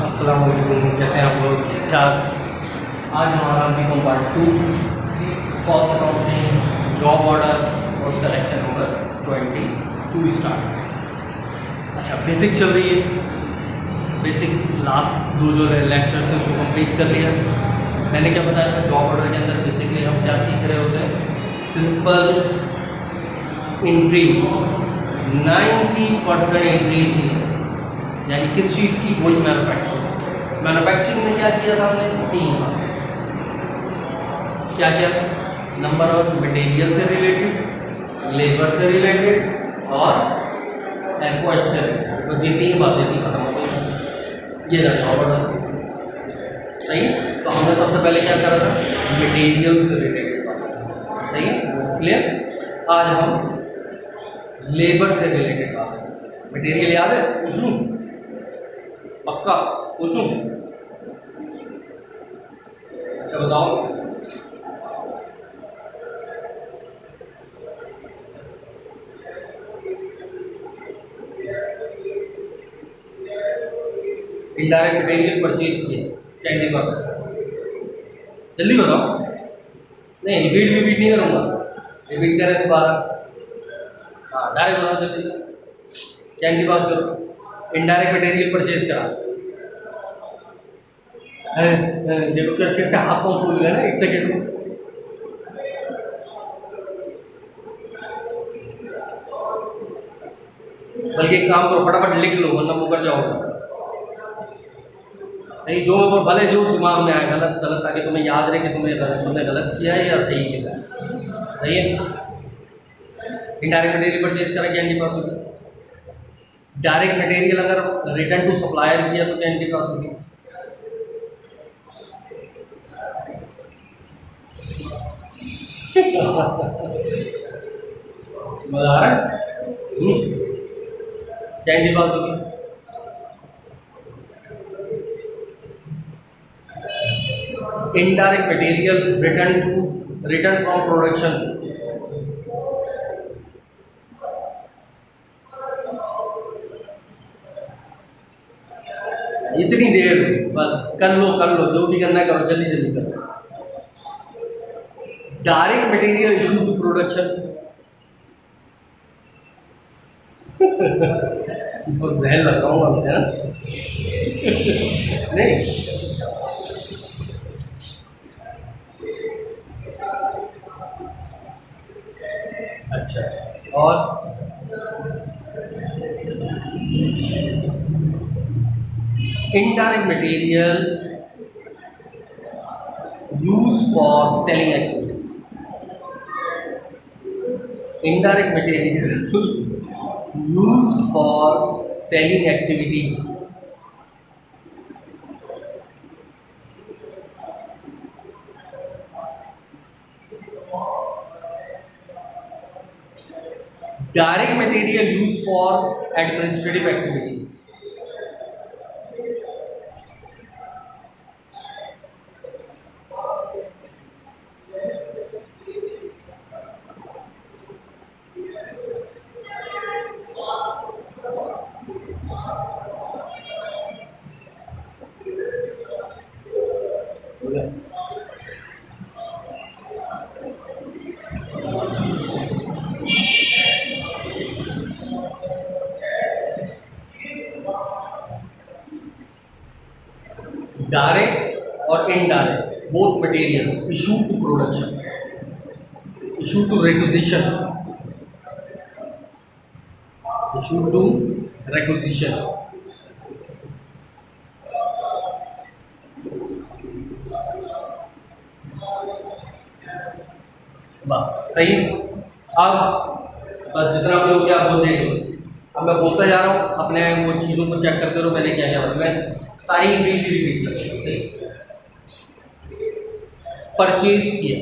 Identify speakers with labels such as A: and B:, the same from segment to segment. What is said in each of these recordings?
A: अस्सलाम वालेकुम, कैसे हैं आप लोग? ठीक ठाक। आज हमारा BCom part 2 cost accounting job order और उसका लेक्चर नंबर 22 स्टार्ट। अच्छा, बेसिक चल रही है। बेसिक लास्ट दो जो लेक्चर से उसको कंप्लीट कर लिया। मैंने क्या बताया था, जॉब ऑर्डर के अंदर बेसिकली हम क्या सीख रहे होते हैं? सिंपल एंट्रीज, 90% एंट्रीज, यानी किस चीज़ की? वही मैन्युफैक्चरिंग। मैन्युफैक्चरिंग में क्या किया था हमने? 3 बार क्या किया? नंबर ऑफ मटेरियल से रिलेटेड, लेबर से रिलेटेड और एम्प्लॉय से रिलेटेड। बस ये 3 बातें थी, खत्म हो गई। ये रहा ऑर्डर। सही। तो हमने सबसे पहले क्या करा था? मटेरियल से रिलेटेड बात। सही है, क्लियर। आज हम लेबर से रिलेटेड बात। मटेरियल याद है? पूछ लूँ? पक्का पूछूं? अच्छा बताओ। इनडायरेक्ट मटेरियल परचेज किए, कैंडी पास। जल्दी बताओ। नहीं, रिपीट नहीं करूंगा। रिपीट करें दोबारा। हाँ, डायरेक्ट बताओ जल्दी से। कैंडी पास करो। इनडायरेक्ट मटेरियल परचेज करा। देखो करके इसका हाथ पाँव फूल गया ना 1 सेकेंड में। बल्कि एक काम करो, फटाफट लिख लो वरना मुकर जाओगे। नहीं, जो भले जो दिमाग में आए, गलत सलत, ताकि तुम्हें याद रहे कि तुमने गलत किया है या सही किया है। सही है। इनडायरेक्ट मटेरियल परचेज करा, कैंडी पास होगी। डायरेक्ट मटेरियल अगर रिटर्न टू सप्लायर किया तो कैंडी पास होगी। मजा आ रहा है? कैंडी पास होगी। Indirect material return from production. इतनी देर बस कर लो जो भी करना है करो, जल्दी जल्दी करो। Direct material issue to production. इसको जहर लगाऊंगा मैं, नहीं? अच्छा, और indirect material use for selling activity. Indirect material used for selling activities. Direct material used for administrative activities. Direct or indirect, both materials issued to production, issued to requisition, issued to requisition. बस सही। अब बस जितना भी हो गया आप वो देख लो। अब मैं बोलता जा रहा हूँ, अपने वो चीज़ों को चेक करते रहो। मैंने क्या क्या बताया, मैं सारी इंग्लिश ही रिपीट कर सकता हूँ। सही। परचेज किया,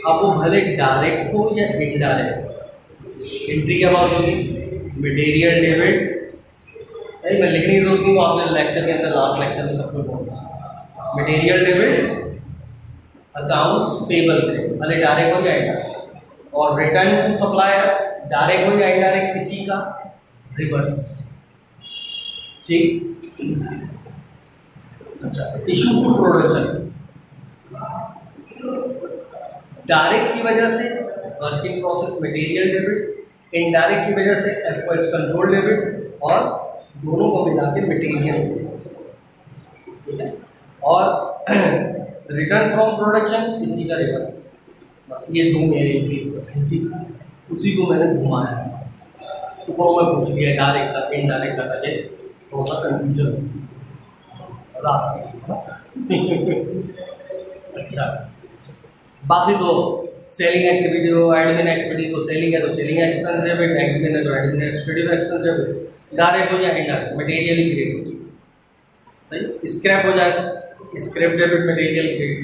A: अब वो भले डायरेक्ट हो या इनडायरेक्ट। एंट्री क्या बात होगी? Material debit. नहीं, मैं लिखने की जरूरत नहीं, वो आपने लेक्चर के अंदर लास्ट लेक्चर में सब कुछ बोला। मटेरियल डेबिट, अकाउंट्स पेबल थे, भले डायरेक्ट हो या इनडायरेक्ट। और रिटर्न टू सप्लायर, डायरेक्ट हो या इनडायरेक्ट, किसी का रिवर्स। ठीक। अच्छा, इशू टू प्रोडक्शन, डायरेक्ट की वजह से working process material debit, indirect की वजह से एफओएच कंट्रोल डेबिट, और दोनों को मिला के मटेरियल, ठीक है। और रिटर्न फ्रॉम प्रोडक्शन इसी का रिवर्स, बस ये दो मेरे एंट्रीज बताई थी, उसी को मैंने घुमाया है बस। तो वो मैं पूछ लिया डायरेक्ट का इनडायरेक्ट का, ताकि थोड़ा सा कन्फ्यूजन अच्छा, बाकी तो सेलिंग एक्टिविटी हो, एडमिन एक्टिविटी, तो सेलिंग है तो सेलिंग एक्सपेंस डेबिट, एडमिन है तो एडमिनिस्ट्रेटिव एक्सपेंस डेबिट, डायरेक्ट हो या इनडायरेक्ट मटेरियल ही क्रेडिट, सही। स्क्रैप हो जाए तो scrap debit material credit,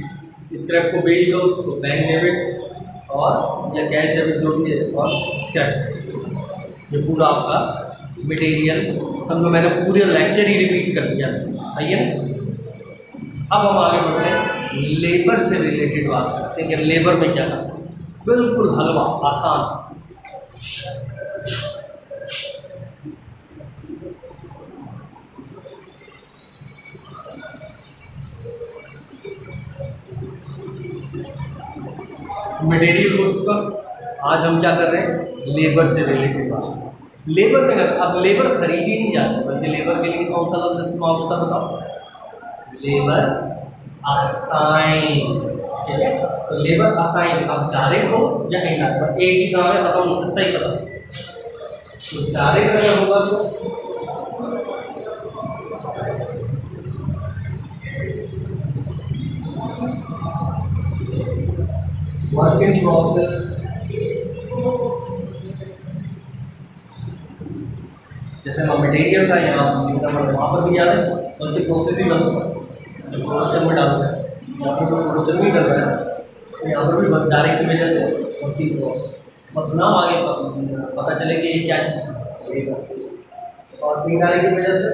A: scrap को बेच दो तो बैंक डेबिट और या कैश डेबिट जो भी है, और स्क्रैप, ये पूरा आपका मटेरियल। समझो मैंने पूरे लेक्चर ही रिपीट कर दिया, सही है। अब हम आगे बढ़ रहे हैं, लेबर से रिलेटेड बात करते हैं कि लेबर में क्या करना है, बिल्कुल हलवा आसान। मटेरियल हो चुका, आज हम क्या कर रहे हैं, लेबर से रिलेटेड बात। लेबर में अब लेबर खरीदी नहीं जाती, बल्कि लेबर के लिए कौन सा लफ्ज़ इस्तेमाल होता है बताओ, लेबर असाइन, ठीक है। तो लेबर असाइन अब डायरेक्ट हो या इनडायरेक्ट, एक ही काम है, खत्म, किस्सा ही खत्म। तो डायरेक्ट अगर होगा तो वर्क इन प्रोसेस, जैसे मैं मटेरियल था यहाँ वहाँ पर भी याद है, वर्क इन प्रोसेस ही लफ्ज़ जब प्रोडक्शन में डालता है, यहाँ पर कोई प्रोडक्शन नहीं कर रहा है तो यहाँ पर भी डायरेक्ट की वजह से वर्किंग प्रोसेस, बस नाम आगे पता चले कि ये क्या चीज़ है। और इनडायरेक्ट की वजह से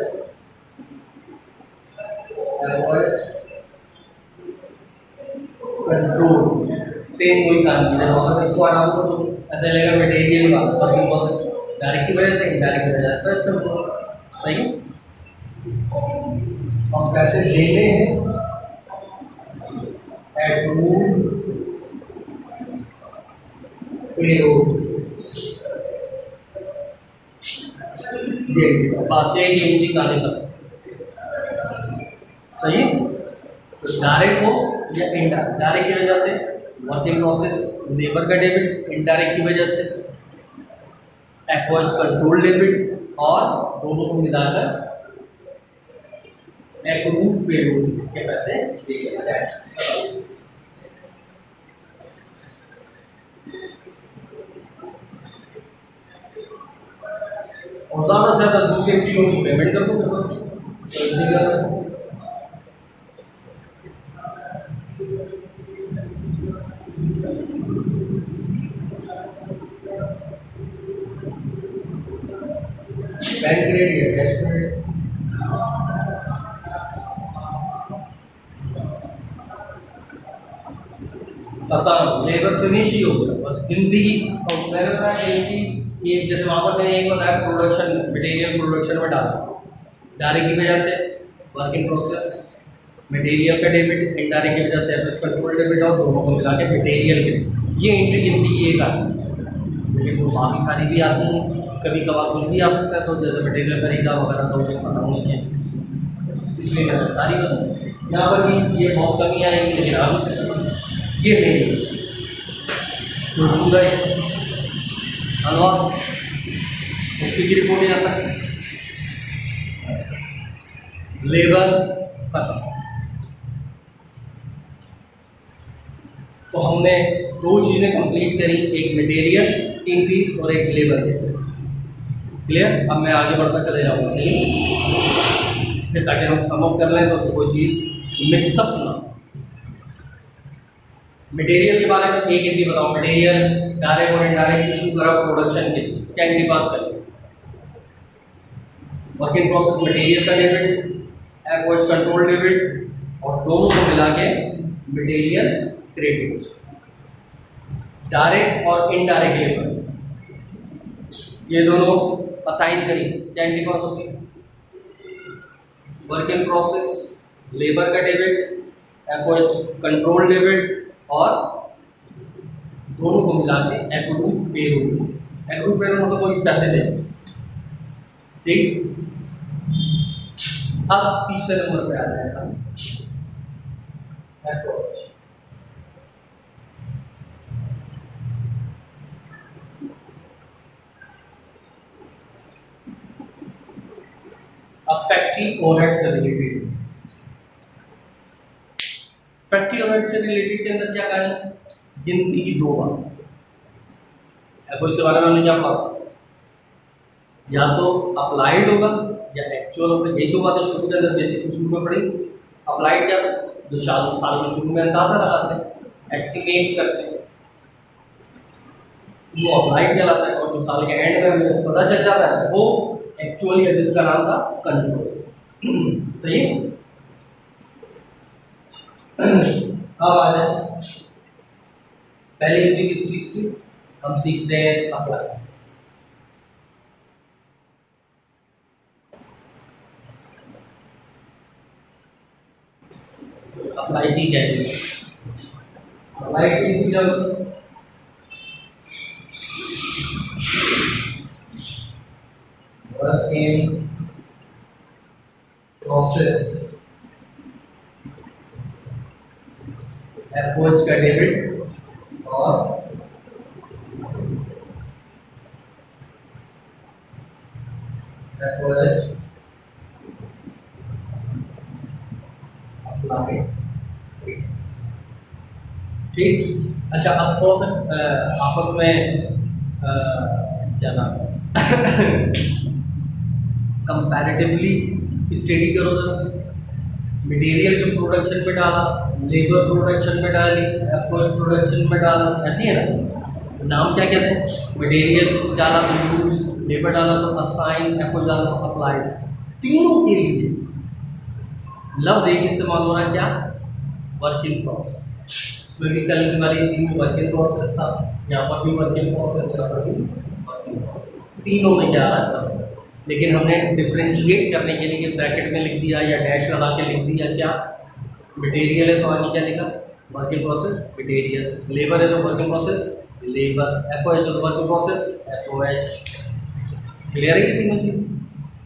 A: कंट्रोल, सेम वही काम है। अगर इसको हटाऊँ तो ऐसा लगेगा मटेरियल का वर्किंग प्रोसेस, डायरेक्ट की वजह से इनडायरेक्ट की वजह से कंट्रोल, सही। हम पैसे देते हैं एप्रूव पेरोल, पास एक निकाले तक, सही। तो डायरेक्ट हो या इनडायरेक्ट, डायरेक्ट की वजह से वर्किंग प्रोसेस लेबर का डेबिट, इनडायरेक्ट की वजह से एफओएच कंट्रोल डेबिट, और दोनों को मिलाकर एप्रूव पेरोल के पैसे दिए गए। और ज़्यादा से ज़्यादा दूसरे किलो की पेमेंट कर दो बस, तो इसी का बैंक क्रेडिट है, कैश क्रेडिट, पता लेबर फिनिश ही हो गया, बस गिनती और मैंने बताया गिनती। ये जैसे वहाँ पर मैंने एक बताया प्रोडक्शन, मटेरियल प्रोडक्शन में डाला, डायरेक्ट की वजह से वर्किंग प्रोसेस मटेरियल का डेबिट, इनडायरेक्ट की वजह से एफएच कंट्रोल डेबिट, और दोनों को मिला के मटेरियल के, ये एंट्री गिनती ये एक आती है। लेकिन तो बाकी सारी भी आती हैं, कभी कभार कुछ भी आ सकता है, तो जैसे मटेरियल खरीदा वगैरह तो मुझे पता होनी चाहिए, इसलिए मैंने सारी बताई। यहाँ पर भी ये बहुत कमी आएगी, लेकिन आ भी सकती है, ये नहीं तो शुगर हलवा ओके की रिपोर्ट में आता है, लेबर खत्म। तो हमने दो चीज़ें कंप्लीट करी, एक मटेरियल इंक्रीज और एक लेबर इंक्रीज, क्लियर। अब मैं आगे बढ़ता चले जाऊँगा, सही, फिर ताकि हम सम अप कर लें तो कोई चीज़ मिक्सअप ना। मटेरियल के बारे में एक एंट्री बताओ, मटेरियल डायरेक्ट और इनडायरेक्ट इशू करा प्रोडक्शन के, क्या एंट्री पास करें, वर्किंग प्रोसेस मटेरियल का डेबिट, एफओएच कंट्रोल डेबिट, और दोनों को मिला के मटेरियल क्रेडिट। डायरेक्ट और इनडायरेक्ट लेबर ये दोनों असाइन करी, क्या एंट्री पास होगी, वर्किंग प्रोसेस लेबर का डेबिट, एफओएच कंट्रोल डेबिट, और दोनों को मिला के एक्रूड पेरोल। एक्रूड पेरोल मतलब कोई पैसे दे, ठीक। अब तीसरे नंबर पे आ जाएगा एफओएच। अब फैक्ट्री ओवरहेड से रिलेटेड, फैक्ट्री ओवरहेड से रिलेटेड के अंदर क्या करें, गिनती की दो बात। एफओएच के बारे में हमने क्या पढ़ा, या तो अप्लाइड होगा या एक्चुअल होगा। यही तो बातें शुरू के अंदर बेसिक उसूल में पढ़ी। अप्लाइड क्या, जो साल के शुरू में अंदाजा लगाते हैं, एस्टिमेट करते हैं, वो अप्लाइड कहलाता है। और जो साल के एंड में हमें पता चल जाता है वो एक्चुअल, या जिसका नाम था कंट्रोल। सही है। अब आ जाए पहले गिनती किस चीज की, हम सीखते हैं अप्लाई। अप्लाई की क्या है, अप्लाई की जब वर्किंग प्रोसेस एफओएच का डेबिट और एफओएच अप्लाई, ठीक। अच्छा, अब थोड़ा सा आपस में क्या नाम है कंपैरेटिवली स्टडी करो जरा। मटेरियल जो प्रोडक्शन में डाला, लेबर प्रोडक्शन में डाली, एफओएच प्रोडक्शन में डाला, ऐसे ही है ना। नाम क्या कहते हैं, मटेरियल डाला तो यूज, लेबर डाला तो असाइन, एफओएच डाला तो अप्लाइड। तीनों के लिए लफ्ज एक इस्तेमाल हो रहा है, क्या, वर्क इन प्रोसेस। उसमें भी कल वाली तीन वर्क इन प्रोसेस था, यहाँ पर भी वर्क इन प्रोसेस, यहाँ पर भी वर्क इन प्रोसेस। तीनों में क्या आ रहा है, लेकिन हमने डिफ्रेंशिएट करने के लिए ब्रैकेट में लिख दिया या डैश लगा के लिख दिया, क्या, मटेरियल है तो आगे क्या लिखा, work in process material, labour है तो work in process labour, FOH है तो work in process FOH. Clear है तीनों चीज।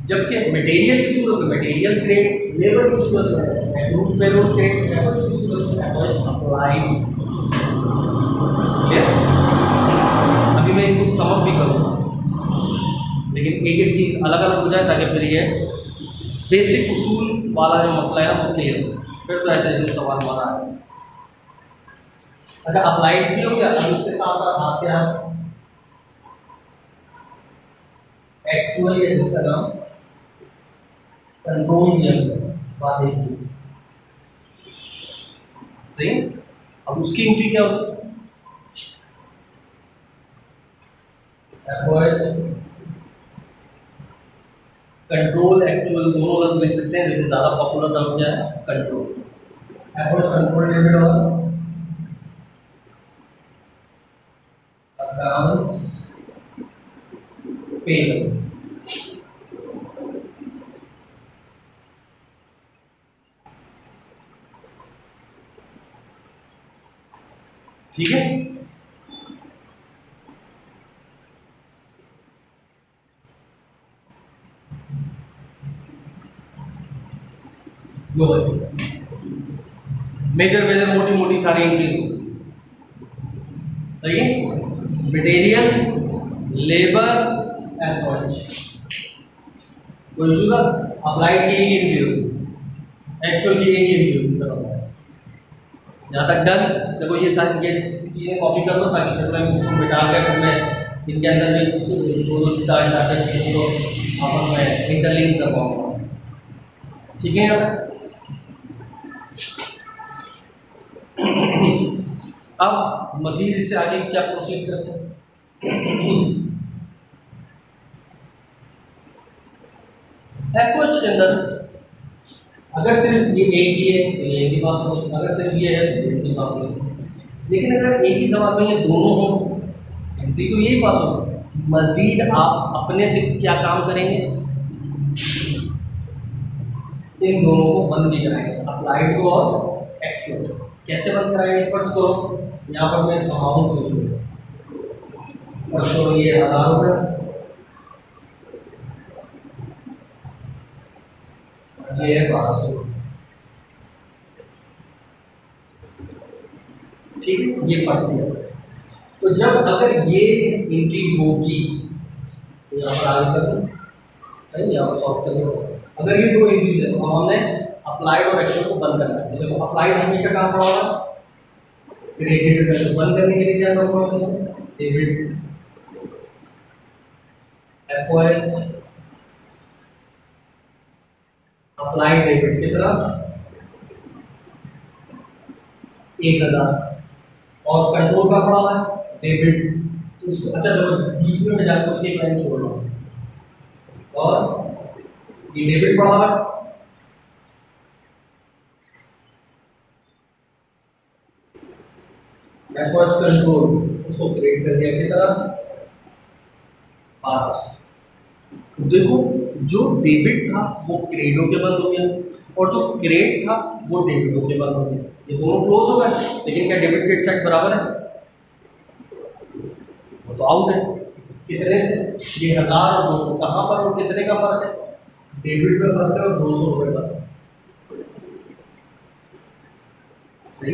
A: जबकि मटेरियल की सूरत में मटेरियल ग्रेड, लेबर की सूरत में एक्रूड पेरोल ग्रेड, एफओएच की सूरत में एफओएच अप्लाइड। क्लियर। अभी मैं इनको समझ भी करूँगा, लेकिन एक एक चीज़ अलग अलग हो जाए ताकि फिर ये बेसिक उसूल वाला जो मसला है ना वो क्लियर हो। फिर तो ऐसे जो सवाल हमारा है। अच्छा, अप्लाइड भी हो गया। अब उसके साथ साथ आते हैं एक्चुअल, या जिसका नाम कंट्रोल बात देखिए, सही। अब उसकी एंट्री क्या होती है, एफओएच कंट्रोल एक्चुअल दोनों लफ्ज लिख सकते हैं, लेकिन ज्यादा पॉपुलर नाम क्या है, कंट्रोल। एफओएच कंट्रोल डेबिट और अकाउंट्स पेबल। ठीक है। मेजर मेजर मोटी मोटी सारी एंट्रीज हो, सही है। मटेरियल, लेबर, एफओएच, कोई इशू था। अप्लाइड की एक एंट्री होगी, एक्चुअल की एक एंट्री होगी। यहाँ तक डन। देखो ये सारी ये चीज़ें कॉपी कर लो ताकि फिर मैं इसको बिठा कर फिर मैं इनके अंदर भी दो दो चार चार चीज़ों को आपस में इंटरलिंक कर पाऊँगा। ठीक है। यहाँ अब मजीद इससे आगे क्या प्रोसीड करते हैं। एफओएच के अंदर अगर सिर्फ ये एक ही है तो ये एक ही पास हो, अगर सिर्फ ये है तो एक ही पास हो। लेकिन अगर एक ही सवाल में ये दोनों हो एंट्री तो यही पास हो। मजीद आप अपने से क्या काम करेंगे, इन दोनों को बंद भी कराएंगे, अप्लाइड को और एक्चुअल। कैसे बंद कराएंगे? फर्स्ट को यहाँ पर मैं अमाउंट सोचूंगा, फर्स्ट तो ये 1000 रुपये, ये है 1200, ठीक है, ये फर्स्ट ईयर। तो जब अगर ये एंट्री होगी तो यहाँ पर आगे कर यहाँ पर सॉल्व करेंगे। अगर ये दो एंट्रीज है तो हमने अप्लाइड और एक्चुअल को बंद करना है। देखो अप्लाइड हमेशा कहाँ पर होगा? क्रेडिट में। बंद करने के लिए क्या करूँगा? डेबिट एफओएच अप्लाइड डेबिट कितना? 1000 और कंट्रोल का पड़ा हुआ है डेबिट। अच्छा देखो बीच में मैं जाकर उसकी एक लाइन छोड़ रहा हूँ और ये डेबिट पड़ा हुआ है, एफओएच कंट्रोल उसको क्रिएट कर दिया कितना? 5। देखो जो डेबिट था वो क्रेडिट होके बंद हो गया और जो क्रेडिट था वो डेबिट होके बंद हो गया। ये दोनों क्लोज हो गए, लेकिन क्या डेबिट क्रेडिट साइड बराबर है? वो तो आउट है। कितने से? ये 1000 और 200 कहाँ पर और कितने का फर्क है? डेबिट का फर्क है और 200 रुपये का। सही।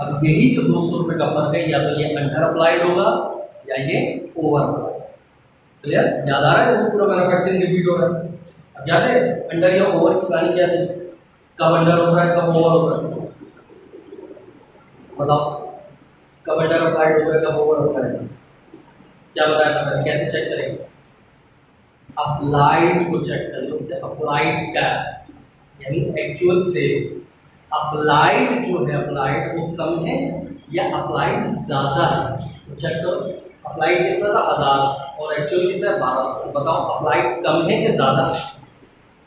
A: अब यही जो 200 रुपये का फर्क है, या तो ये अंडर अप्लाइड होगा या ये ओवर अप्लाइड। क्लियर? याद आ रहा है? वो पूरा मैन्युफैक्चरिंग रिपीट हो रहा है। अब याद है अंडर या ओवर की कहानी क्या थी? कब अंडर होता है, कब ओवर होता है? बताओ, कब अंडर अप्लाइड होता है, कब ओवर अप्लाइड? क्या बताया था? कैसे चेक करेंगे? अप्लाइड को चेक करेंगे। अप्लाइड का यानी एक्चुअल से अप्लाइड जो है, अप्लाइड वो कम है या अप्लाइड ज्यादा है? तो चेक करो, अप्लाइड कितना था? 1000 और एक्चुअल कितना है? 1200। बताओ अप्लाइड कम है कि ज्यादा?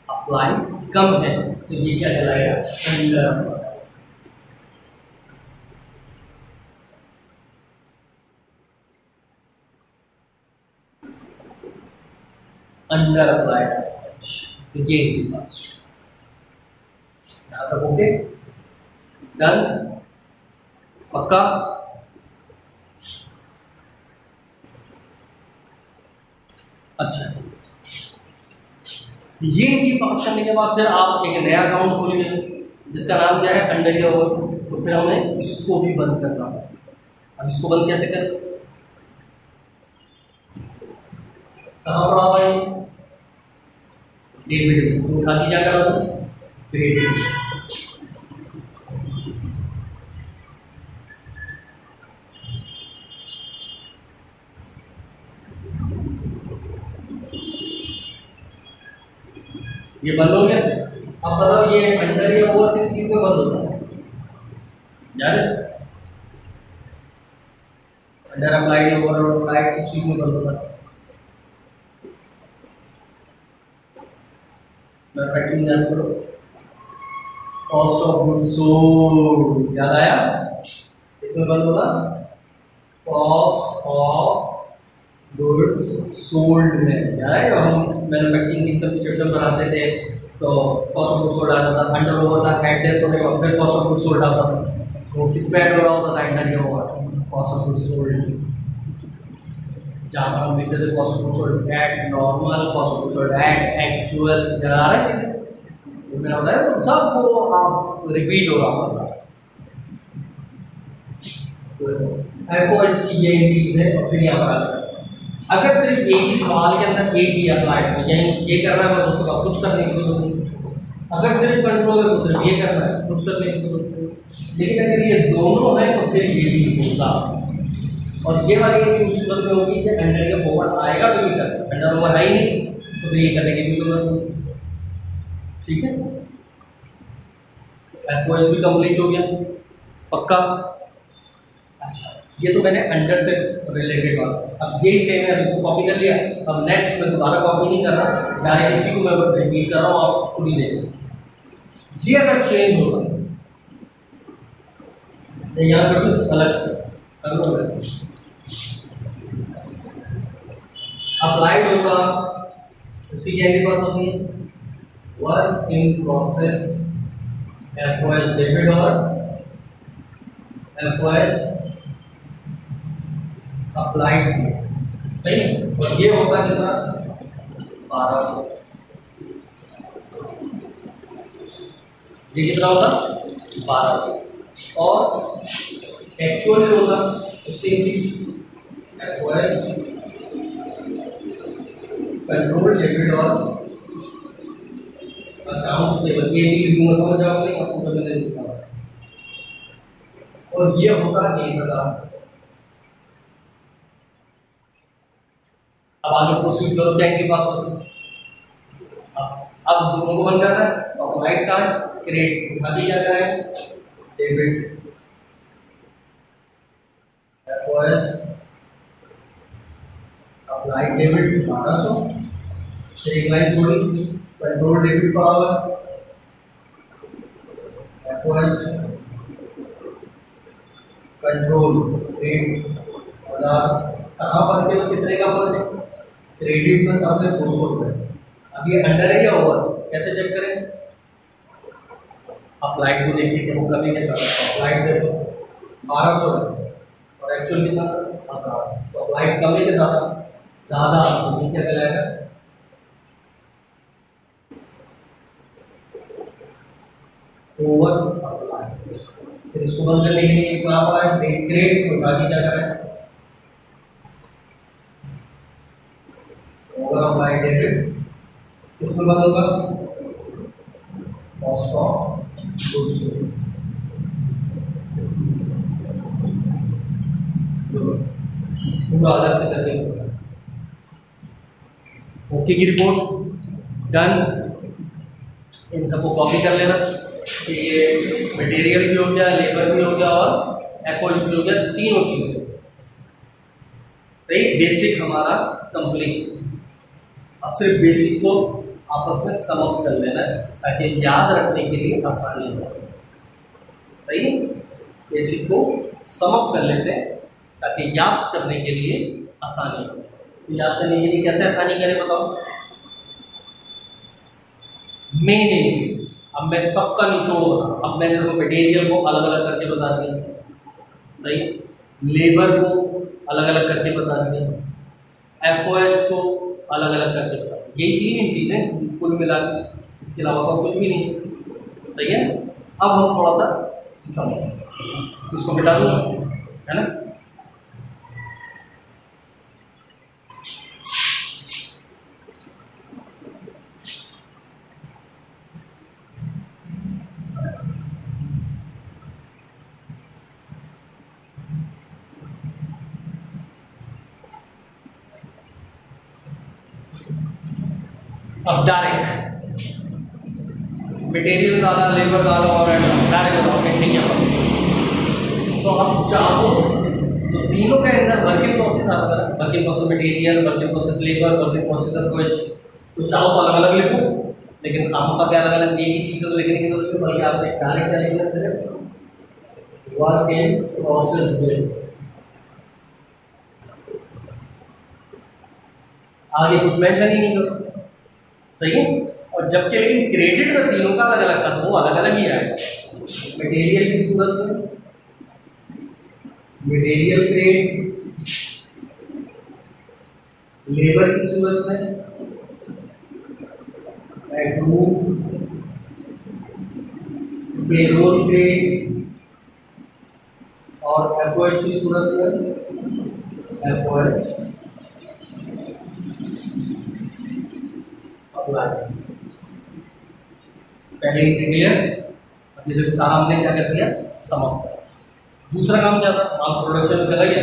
A: अप्लाइड कम है, तो ये क्या कहलाएगा? Under applied. अंडर अप्लाइड तो ये यहाँ तक ओके, डन, पक्का? अच्छा, ये इनकी पास करने के बाद फिर आप एक नया अकाउंट खोलेंगे जिसका नाम क्या है? अंडर या ओवर। तो फिर हमें इसको भी बंद करना है। अब इसको बंद कैसे करें? कहाँ पड़ा हुआ है? डेबिट। तो खाली क्या करो? क्रेडिट। ये बंद हो गया। अब बताओ ये अंडर या ओवर किस चीज में बंद होता है? याद है? अंडर अप्लाइड या ओवर अप्लाइड किस चीज में बंद होता है? मैन्युफैक्चरिंग ध्यान करो। Cost of goods sold. याद आया? इसमें बंद होगा कॉस्ट ऑफ गुड्स सोल्ड में। याद है हम मैन्युफैक्चरिंग इनकम स्टेटमेंट बनाते थे तो कॉस्ट ऑफ गुड्स सोल्ड आता था, अंडर ओवर था, हेड डेस होने का फिर कॉस्ट ऑफ गुड्स सोल्ड आता था। तो किस पे ऐड हो रहा होता था? अंडर या over? Cost of goods sold. जहाँ पर हम लिखते थे cost of goods sold at normal, cost of goods sold at actual. याद आ रहा है चीजें? मेरा होता है सब वो आप रिपीट हो रहा होगा। एफओएच की ये इंक्रीज है और फिर यहाँ पर आ जाए। अगर सिर्फ एक ही सवाल के अंदर एक ही अप्लाइड है, यानी ये करना है बस, उसके बाद कुछ करने की जरूरत नहीं। अगर सिर्फ कंट्रोल है तो सिर्फ ये करना है, कुछ करने की जरूरत नहीं। लेकिन अगर ये दोनों है तो फिर ये भी होगा। और ये वाली उस सूरत में होगी कि अंडर या ओवर आएगा तो ये कर, अंडर ओवर है ही नहीं तो फिर ये करने की भी जरूरत नहीं। ठीक है, एफओएच भी कंप्लीट हो गया, पक्का? अच्छा, ये तो मैंने अंडर से रिलेटेड बात। अब यही सेम है, इसको कॉपी कर लिया। अब नेक्स्ट मैं दोबारा कॉपी नहीं कर रहा, डायरेक्ट इसी को मैं रिपीट कर रहा हूँ, आप खुद ही देखें। ये अगर चेंज होगा तो यहाँ पर कुछ अलग से अप्लाइड होगा, उसकी क्या पास होती है? Work in process FOH debit और FOH अप्लाइड, सही है। और ये होता है कितना 1200, ये कितना होगा 1200। और एक्चुअल जो होगा उसकी FOH कंट्रोल डेबिट और अकाउंट्स पेबल, ये भी लिखूंगा, समझ जाओगे नहीं आपको कभी नहीं लिखा। और ये होता है 1000। अब आगे प्रोसीड करो, क्या इनके पास होता। अब दोनों को बंद करना है तो अप्लाइड कार्ड क्रेडिट, अभी क्या करें डेबिट FOH अप्लाइड डेबिट 1200, एक लाइन छोड़ी, कंट्रोल डेबिट पड़ा हुआ FOH कंट्रोल रेट 1000। कहाँ पर के कितने का फर्क है, क्रेडिट में कम है 200 रुपये। अब ये अंडर है या ओवर, कैसे चेक करें, अप्लाइड को देखिए कि वो कमी के साथ अप्लाइड देखो 1200 है और एक्चुअल कितना 1000, तो अप्लाइड कमी के साथ ज़्यादा, तो ये क्या कहलाएगा ओवर अप्लाइड। फिर इसको बंद करने के लिए क्या पड़ा है ग्रेड, तो बाकी क्या करें ओवर अप्लाइड डेबिट, किसमें बंद होगा कॉस्ट ऑफ गुड्स सोल्ड, पूरा अलग से करके ओके की रिपोर्ट डन। इन सबको कॉपी कर लेना कि ये मटेरियल भी हो गया, लेबर भी हो गया और FOH भी हो गया, तीनों चीज़ें सही। बेसिक हमारा कंप्लीट। अब सिर्फ बेसिक को आपस में समअप कर लेना है ताकि याद रखने के लिए आसानी हो, सही है। बेसिक को समअप कर लेते हैं ताकि याद करने के लिए आसानी हो। तो याद करने के लिए कैसे आसानी करें बताओ, मेन इंग्रीडिएंट्स, अब मैं सबका निचोड़ बता, अब मैंने तो मटेरियल को अलग अलग करके बता दिया, सही, लेबर को अलग अलग करके बता दिया, FOH को अलग अलग करके बता दिया, यही तीन चीज़ें कुल मिला के, इसके अलावा तो कुछ भी नहीं, सही है। अब हम थोड़ा सा समझ, इसको मिटा दूँ, है ना। अब डायरेक्ट मटेरियल डाला, लेबर डाला और डायरेक्ट बताओ नहीं है। तो अब चाहो तो तीनों के अंदर वर्किंग प्रोसेस आता है, working process material, working process labour, working process FOH। तो चाहो तो अलग अलग लिखो, लेकिन काम का क्या अलग अलग एक ही चीज़ है तो लिखने की जरूरत है, बल्कि आपने डायरेक्ट क्या लिखना सिर्फ वर्क इन प्रोसेस, आगे कुछ मेंशन ही नहीं करो, सही है। और जबकि लेकिन क्रेडिट में तीनों का अलग अलग था तो वो अलग अलग ही आएगा। मटेरियल की सूरत में मटेरियल क्रेडिट, लेबर की सूरत में एक्रूड पेरोल क्रेडिट और FOH की सूरत में FOH पहले क्लियर। अब ये सारा हमने क्या कर दिया समाप्त। दूसरा काम क्या था, माल प्रोडक्शन में चला गया,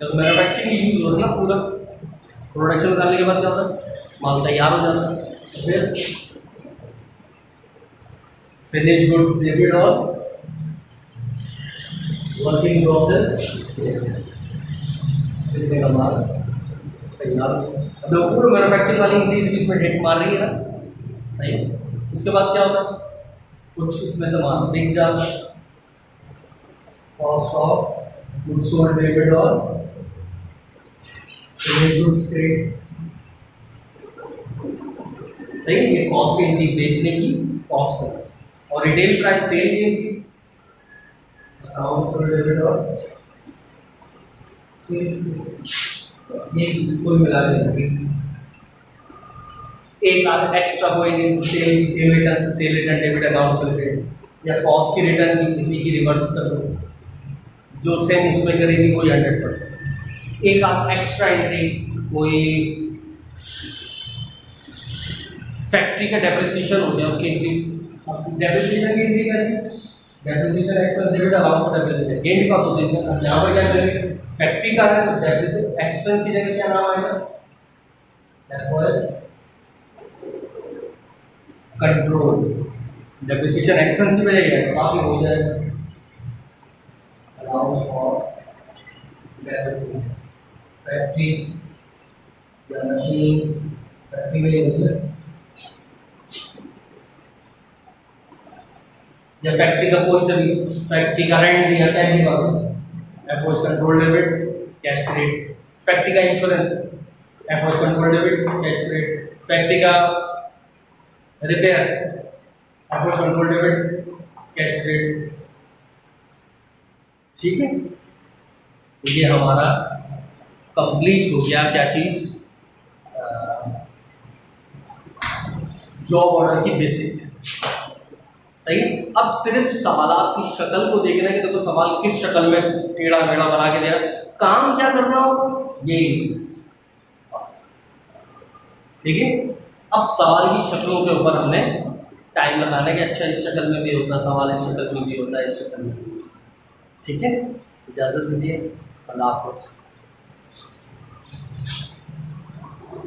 A: जब मैन्युफैक्चरिंग यूज होता है ना पूरा प्रोडक्शन करने के बाद क्या होता है माल तैयार हो जाता है, फिर फिनिश गुड्स डेबिट और वर्किंग प्रोसेस कितने का माल तैयार। अब पूरा मैन्युफैक्चरिंग वाली इंक्रीज भी इसमें हिट मार रही है ना, सही है। उसके बाद क्या होता है, कुछ इसमें सामान बिक जाता है, cost of goods sold debit और फिनिश गुड्स क्रेडिट सही है, ये कॉस्ट इनकी बेचने की कॉस्ट है, और रिटेल प्राइस सेल की इनकी अकाउंट्स डेबिट और सेल्स ये कुल मिला के एक आध एक्स्ट्रा कोई नहीं, सेल रिटर्न डेबिट अकाउंट से रिलेटेड या कॉस्ट की रिटर्न की किसी की रिवर्स कर दो, जो सेम उसमें करेगी कोई 100%। एक आध एक्स्ट्रा एंट्री कोई फैक्ट्री का डेप्रिसिएशन हो गया, उसकी एंट्री डेप्रिसिएशन की एंट्री करेंगे, depreciation expense debit allowance for depreciation gain के पास होते हैं। अब यहाँ पर क्या करेंगे, फैक्ट्री का है तो डेप्रिसिएशन एक्सपेंस की जगह क्या नाम आएगा, कंट्रोल, डेप्रिसिएशन एक्सपेंस की वजह है तो आप हो जाएगा अलाउंस फॉर डेप्रिसिएशन। फैक्ट्री या मशीन फैक्ट्री में होती है या फैक्ट्री का कोई सा भी फैक्ट्री का रेंट दिया था नहीं बात FOS control debit cash credit, factory का insurance FOS control debit cash credit, factory का repair FOS control debit cash credit. ठीक है, ये हमारा कंप्लीट हो गया क्या चीज, जॉब ऑर्डर की बेसिक। सही, अब सिर्फ सवालात की शक्ल को देखना है कि देखो सवाल किस शक्ल में टेढ़ा मेढ़ा बना के दिया, काम क्या करना हो ये बस। ठीक है, अब सवाल की शक्लों के ऊपर हमने टाइम लगाना है कि अच्छा इस शक्ल में भी होता सवाल, इस शक्ल में भी होता है, इस शक्ल में भी। ठीक है, इजाजत दीजिए, अल्लाह हाफ़िज़।